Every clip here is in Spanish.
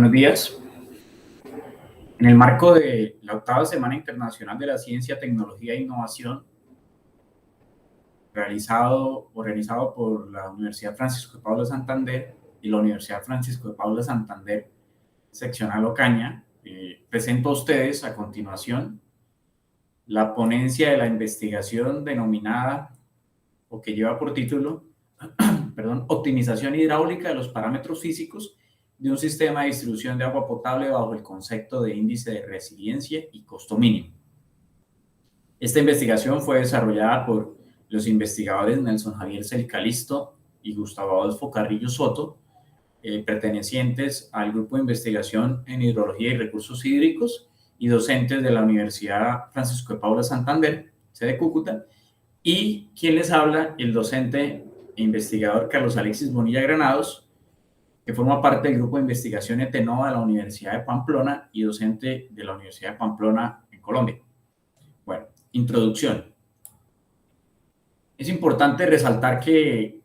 Buenos días. En el marco de la 8ª Semana Internacional de la Ciencia, Tecnología e Innovación, organizado por la Universidad Francisco de Paula de Santander y la Universidad Francisco de Paula de Santander, seccional Ocaña, presento a ustedes a continuación la ponencia de la investigación denominada, o que lleva por título, Optimización hidráulica de los parámetros físicos de un sistema de distribución de agua potable bajo el concepto de índice de resiliencia y costo mínimo. Esta investigación fue desarrollada por los investigadores Nelson Javier Celicalisto y Gustavo Adolfo Carrillo Soto, pertenecientes al Grupo de Investigación en Hidrología y Recursos Hídricos y docentes de la Universidad Francisco de Paula Santander, sede Cúcuta, y quien les habla, el docente e investigador Carlos Alexis Bonilla Granados, que forma parte del Grupo de Investigación ETENOVA de la Universidad de Pamplona y docente de la Universidad de Pamplona en Colombia. Bueno, introducción. Es importante resaltar que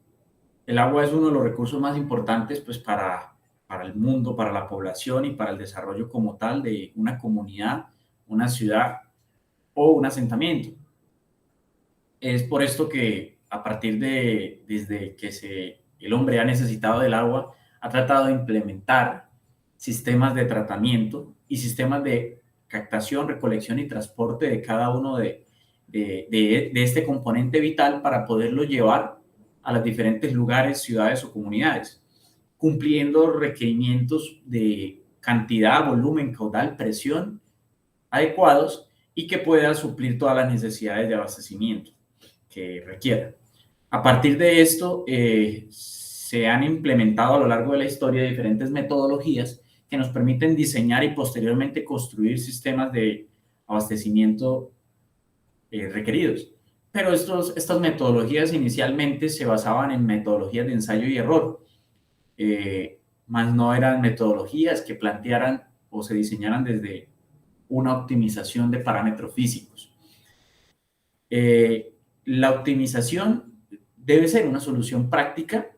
el agua es uno de los recursos más importantes para el mundo, para la población y para el desarrollo como tal de una comunidad, una ciudad o un asentamiento. Es por esto que desde que el hombre ha necesitado del agua, ha tratado de implementar sistemas de tratamiento y sistemas de captación, recolección y transporte de cada uno de este componente vital para poderlo llevar a los diferentes lugares, ciudades o comunidades, cumpliendo requerimientos de cantidad, volumen, caudal, presión adecuados y que pueda suplir todas las necesidades de abastecimiento que requiera. A partir de esto, se han implementado a lo largo de la historia diferentes metodologías que nos permiten diseñar y posteriormente construir sistemas de abastecimiento requeridos. Pero estas metodologías inicialmente se basaban en metodologías de ensayo y error, más no eran metodologías que plantearan o se diseñaran desde una optimización de parámetros físicos. La optimización debe ser una solución práctica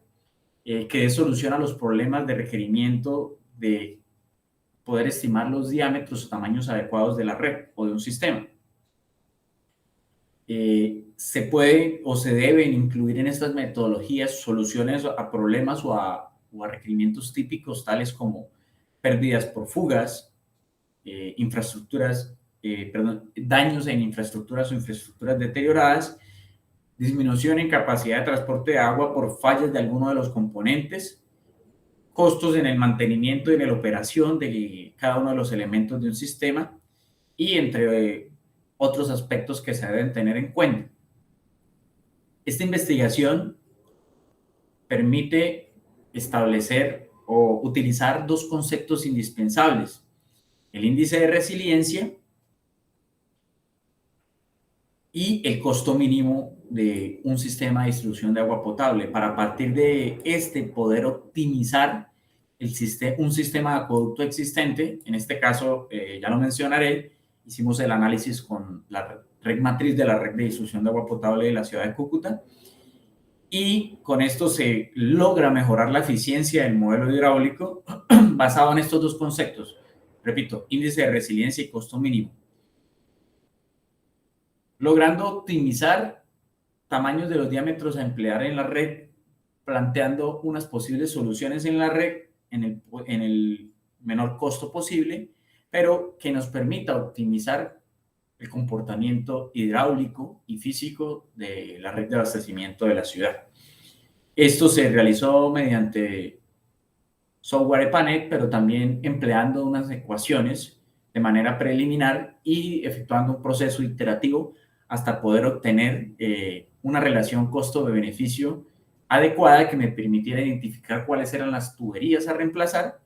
que dé solución a los problemas de requerimiento de poder estimar los diámetros o tamaños adecuados de la red o de un sistema. Se puede o se deben incluir en estas metodologías soluciones a problemas o a requerimientos típicos tales como pérdidas por fugas, daños en infraestructuras o infraestructuras deterioradas, disminución en capacidad de transporte de agua por fallas de alguno de los componentes, costos en el mantenimiento y en la operación de cada uno de los elementos de un sistema y entre otros aspectos que se deben tener en cuenta. Esta investigación permite establecer o utilizar dos conceptos indispensables: el índice de resiliencia y el costo mínimo de un sistema de distribución de agua potable, para a partir de poder optimizar un sistema de acueducto existente. En este caso, ya lo mencionaré, hicimos el análisis con la red matriz de la red de distribución de agua potable de la ciudad de Cúcuta, y con esto se logra mejorar la eficiencia del modelo hidráulico basado en estos dos conceptos. Repito, índice de resiliencia y costo mínimo, logrando optimizar tamaños de los diámetros a emplear en la red, planteando unas posibles soluciones en la red en el menor costo posible, pero que nos permita optimizar el comportamiento hidráulico y físico de la red de abastecimiento de la ciudad. Esto se realizó mediante software EPANET, pero también empleando unas ecuaciones de manera preliminar y efectuando un proceso iterativo hasta poder obtener una relación costo-beneficio adecuada que me permitiera identificar cuáles eran las tuberías a reemplazar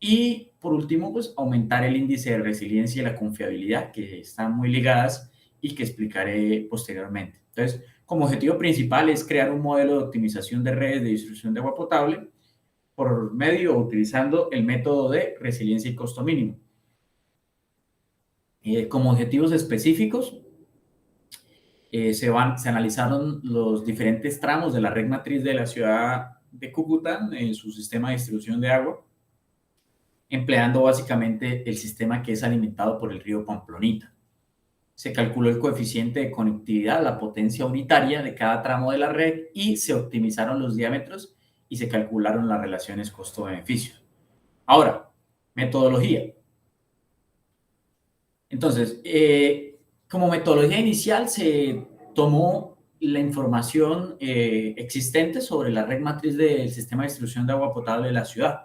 y, por último, aumentar el índice de resiliencia y la confiabilidad, que están muy ligadas y que explicaré posteriormente. Entonces, como objetivo principal es crear un modelo de optimización de redes de distribución de agua potable por medio o utilizando el método de resiliencia y costo mínimo. Como objetivos específicos, se analizaron los diferentes tramos de la red matriz de la ciudad de Cúcuta en su sistema de distribución de agua. empleando básicamente el sistema que es alimentado por el río Pamplonita. Se calculó el coeficiente de conectividad, la potencia unitaria de cada tramo de la red y se optimizaron los diámetros y se calcularon las relaciones costo-beneficio. Ahora, metodología. Entonces, como metodología inicial se tomó la información existente sobre la red matriz del sistema de distribución de agua potable de la ciudad.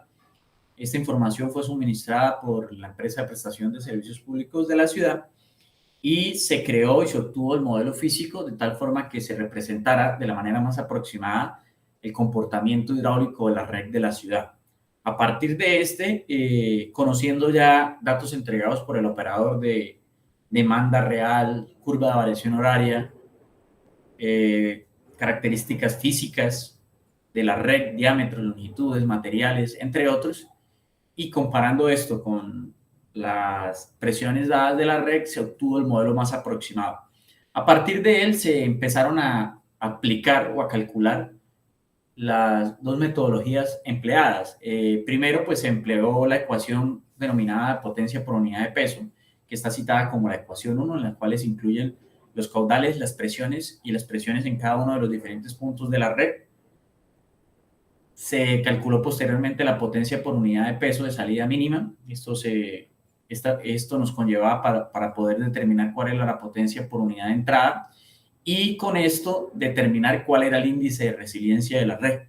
Esta información fue suministrada por la empresa de prestación de servicios públicos de la ciudad y se creó y se obtuvo el modelo físico de tal forma que se representara de la manera más aproximada el comportamiento hidráulico de la red de la ciudad. A partir de conociendo ya datos entregados por el operador de demanda real, curva de variación horaria, características físicas de la red, diámetros, longitudes, materiales, entre otros, y comparando esto con las presiones dadas de la red, se obtuvo el modelo más aproximado. A partir de él se empezaron a aplicar o a calcular las dos metodologías empleadas. Primero, pues se empleó la ecuación denominada potencia por unidad de peso, que está citada como la ecuación 1, en la cual se incluyen los caudales, las presiones y las presiones en cada uno de los diferentes puntos de la red. Se calculó posteriormente la potencia por unidad de peso de salida mínima. Esto nos conllevaba para poder determinar cuál era la potencia por unidad de entrada y con esto determinar cuál era el índice de resiliencia de la red.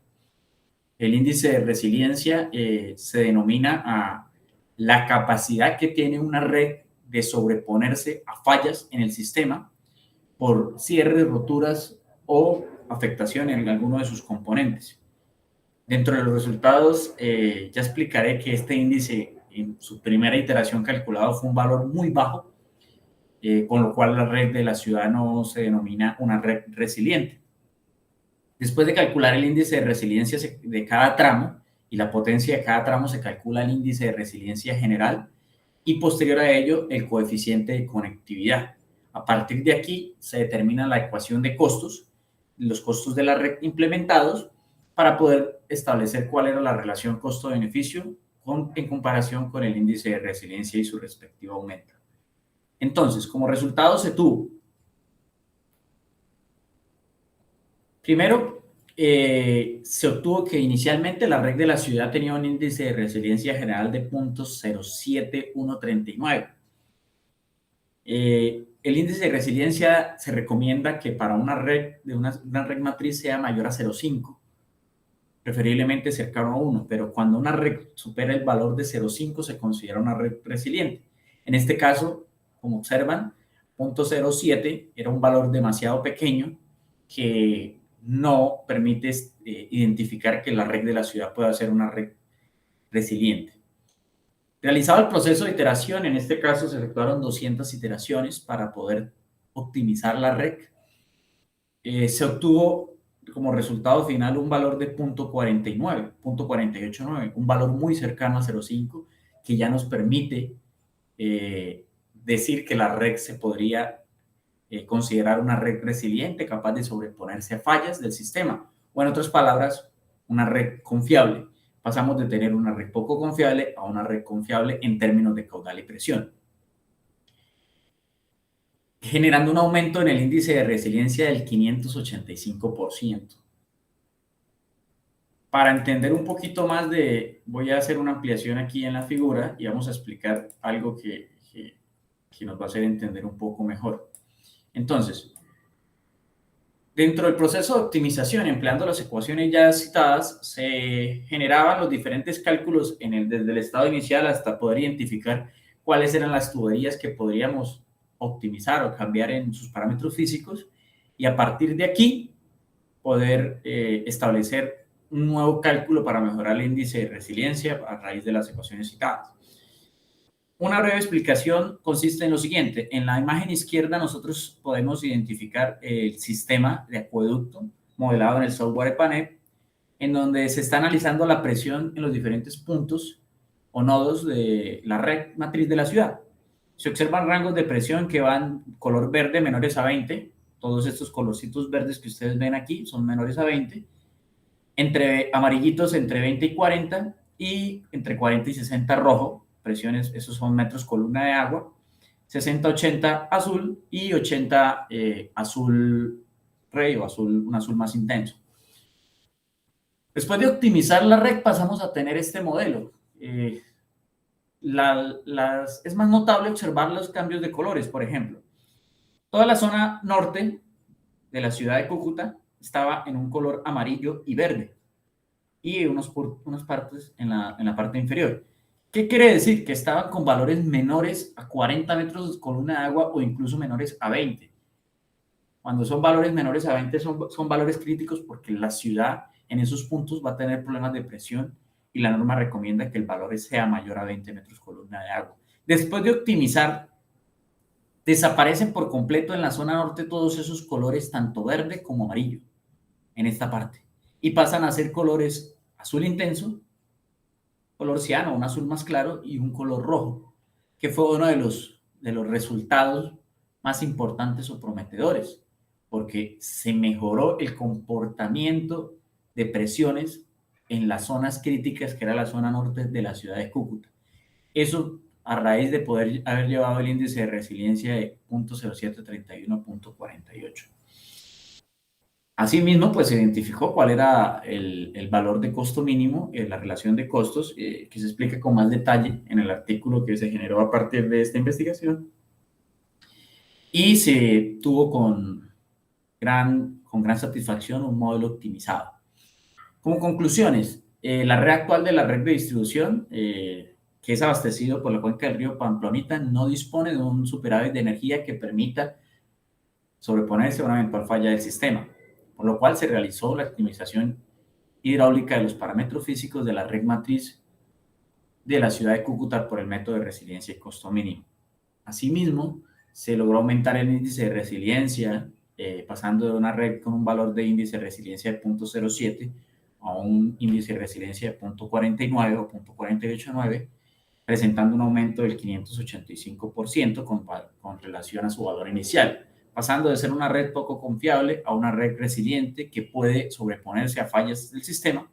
El índice de resiliencia se denomina a la capacidad que tiene una red de sobreponerse a fallas en el sistema por cierres, roturas o afectación en alguno de sus componentes. Dentro de los resultados, ya explicaré que este índice en su primera iteración calculado fue un valor muy bajo, con lo cual la red de la ciudad no se denomina una red resiliente. Después de calcular el índice de resiliencia de cada tramo y la potencia de cada tramo, se calcula el índice de resiliencia general y posterior a ello el coeficiente de conectividad. A partir de aquí se determina la ecuación de costos, los costos de la red implementados para poder establecer cuál era la relación costo-beneficio en comparación con el índice de resiliencia y su respectivo aumento. Entonces, como resultado se tuvo, primero, se obtuvo que inicialmente la red de la ciudad tenía un índice de resiliencia general de 0.07139. El índice de resiliencia se recomienda que para una red matriz sea mayor a 0.5, preferiblemente cercano a 1, pero cuando una red supera el valor de 0.5 se considera una red resiliente. En este caso, como observan, 0.07 era un valor demasiado pequeño que no permite identificar que la red de la ciudad pueda ser una red resiliente. Realizado el proceso de iteración, en este caso se efectuaron 200 iteraciones para poder optimizar la red. Se obtuvo como resultado final un valor de 0.49, 0.489, un valor muy cercano a 0.5 que ya nos permite decir que la red se podría considerar una red resiliente, capaz de sobreponerse a fallas del sistema, o en otras palabras, una red confiable. Pasamos de tener una red poco confiable a una red confiable en términos de caudal y presión, generando un aumento en el índice de resiliencia del 585%. Para entender un poquito más voy a hacer una ampliación aquí en la figura y vamos a explicar algo que nos va a hacer entender un poco mejor. Entonces, dentro del proceso de optimización, empleando las ecuaciones ya citadas, se generaban los diferentes cálculos desde el estado inicial hasta poder identificar cuáles eran las tuberías que podríamos optimizar o cambiar en sus parámetros físicos y a partir de aquí poder establecer un nuevo cálculo para mejorar el índice de resiliencia a raíz de las ecuaciones citadas. Una breve explicación consiste en lo siguiente. En la imagen izquierda nosotros podemos identificar el sistema de acueducto modelado en el software panel, en donde se está analizando la presión en los diferentes puntos o nodos de la red matriz de la ciudad. Se observan rangos de presión que van color verde menores a 20. Todos estos colorcitos verdes que ustedes ven aquí son menores a 20. Entre amarillitos entre 20 y 40 y entre 40 y 60 rojo, presiones, esos son metros columna de agua, 60-80 azul y 80 azul rey o azul, un azul más intenso. Después de optimizar la red pasamos a tener este modelo. Es más notable observar los cambios de colores, por ejemplo. Toda la zona norte de la ciudad de Cúcuta estaba en un color amarillo y verde y unas partes en la parte inferior. ¿Qué quiere decir? Que estaban con valores menores a 40 metros de columna de agua o incluso menores a 20. Cuando son valores menores a 20 son valores críticos porque la ciudad en esos puntos va a tener problemas de presión y la norma recomienda que el valor sea mayor a 20 metros columna de agua. Después de optimizar, desaparecen por completo en la zona norte todos esos colores, tanto verde como amarillo, en esta parte. Y pasan a ser colores azul intenso, color ciano, un azul más claro y un color rojo, que fue uno de los resultados más importantes o prometedores, porque se mejoró el comportamiento de presiones en las zonas críticas, que era la zona norte de la ciudad de Cúcuta. Eso a raíz de poder haber llevado el índice de resiliencia de 0.0731 a 0.48. Asimismo, pues se identificó cuál era el valor de costo mínimo, la relación de costos, que se explica con más detalle en el artículo que se generó a partir de esta investigación. Y se tuvo con gran satisfacción un modelo optimizado. Como conclusiones, la red actual de la red de distribución, que es abastecido por la cuenca del río Pamplonita, no dispone de un superávit de energía que permita sobreponerse a una eventual falla del sistema, por lo cual se realizó la optimización hidráulica de los parámetros físicos de la red matriz de la ciudad de Cúcuta por el método de resiliencia y costo mínimo. Asimismo, se logró aumentar el índice de resiliencia, pasando de una red con un valor de índice de resiliencia de 0.07 a un índice de resiliencia de 0.49 o 0.489, presentando un aumento del 585% con relación a su valor inicial, pasando de ser una red poco confiable a una red resiliente que puede sobreponerse a fallas del sistema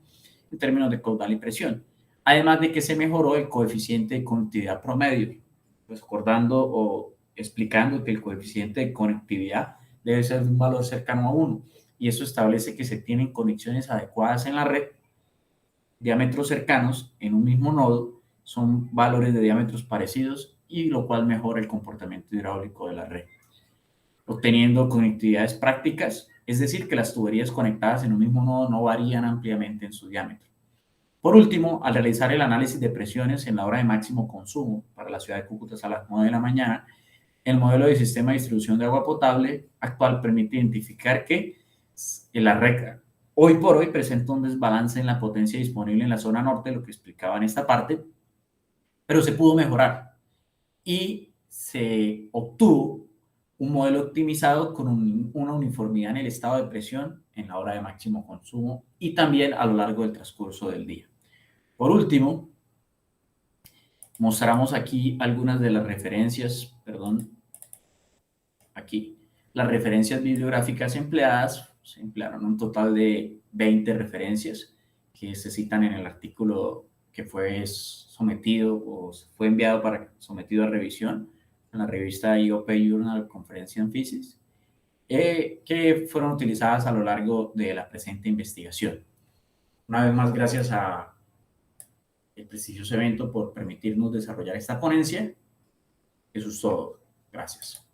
en términos de caudal y presión. Además de que se mejoró el coeficiente de conectividad promedio, pues acordando o explicando que el coeficiente de conectividad debe ser de un valor cercano a 1, y eso establece que se tienen conexiones adecuadas en la red, diámetros cercanos en un mismo nodo, son valores de diámetros parecidos, y lo cual mejora el comportamiento hidráulico de la red. Obteniendo conectividades prácticas, es decir, que las tuberías conectadas en un mismo nodo no varían ampliamente en su diámetro. Por último, al realizar el análisis de presiones en la hora de máximo consumo para la ciudad de Cúcuta a las 9 de la mañana, el modelo de sistema de distribución de agua potable actual permite identificar que la red hoy por hoy presenta un desbalance en la potencia disponible en la zona norte, lo que explicaba en esta parte, pero se pudo mejorar y se obtuvo un modelo optimizado con una uniformidad en el estado de presión en la hora de máximo consumo y también a lo largo del transcurso del día. Por último, mostramos aquí algunas de las referencias, aquí, las referencias bibliográficas empleadas. Se emplearon un total de 20 referencias que se citan en el artículo que fue sometido o fue enviado sometido a revisión en la revista IOP Journal Conference on Physics, que fueron utilizadas a lo largo de la presente investigación. Una vez más, gracias a el prestigioso evento por permitirnos desarrollar esta ponencia. Eso es todo. Gracias.